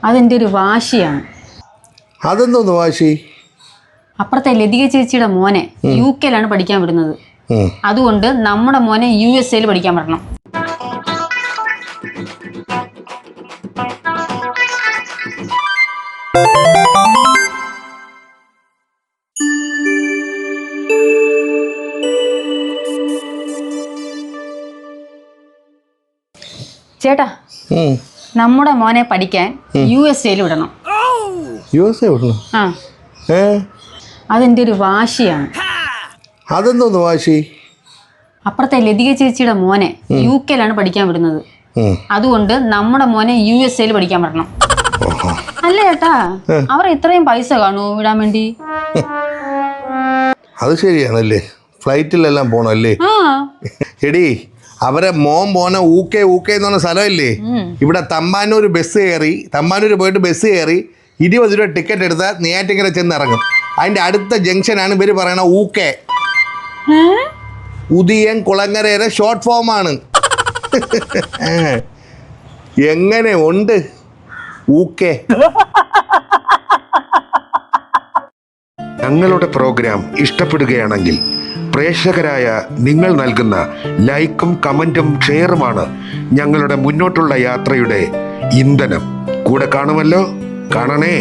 അതെൻ്റെ ഒരു വാശിയാണ്. അതെന്തോന്ന് വാശി? അപ്പുറത്തെ ലതിക ചേച്ചിയുടെ മോനെ UK പഠിക്കാൻ വിടുന്നത്. അതുകൊണ്ട് നമ്മുടെ മോനെ USA പഠിക്കാൻ പറ്റണം. ചേട്ടാ, നമ്മുടെ മോനെ പഠിക്കാൻ USA വിടണം. USA വിടണം? ആ, അതെൻ്റെ ഒരു വാശിയാണ്. അതെന്തോന്ന് വാശി? അപ്പുറത്തെ ലതിക ചേച്ചിയുടെ മോനെ UK പഠിക്കാൻ വിടുന്നത്. അതുകൊണ്ട് നമ്മുടെ മോനെ USA പഠിക്കാൻ പറ്റണം. അല്ല ചേട്ടാ, അവർ ഇത്രയും പൈസ കാണൂ വിടാൻ വേണ്ടി? അത് ശരിയാണല്ലേ, ഫ്ലൈറ്റിലെല്ലാം പോണല്ലേ. എടി, അവരെ മോൻ പോണ ഊക്കെ എന്ന് പറഞ്ഞ സ്ഥലമില്ലേ, ഇവിടെ തമ്പാനൂർ പോയിട്ട് ബസ് കയറി 20 രൂപ ടിക്കറ്റ് എടുത്താൽ നെയ്യാറ്റിൻകര ചെന്ന് ഇറങ്ങും. അതിൻ്റെ അടുത്ത ജംഗ്ഷനാണ് ഇവർ പറയണ ഊക്കെ. ഉദിയൻ കുളങ്ങരയുടെ ഷോർട്ട് ഫോമാണ്. എങ്ങനെ ഉണ്ട് ഊക്കെ? ഞങ്ങളുടെ പ്രോഗ്രാം ഇഷ്ടപ്പെടുകയാണെങ്കിൽ പ്രേക്ഷകരായ നിങ്ങൾ നൽകുന്ന ലൈക്കും കമൻറ്റും ഷെയറുമാണ് ഞങ്ങളുടെ മുന്നോട്ടുള്ള യാത്രയുടെ ഇന്ധനം. കൂടെ കാണുമല്ലോ, കാണണേ.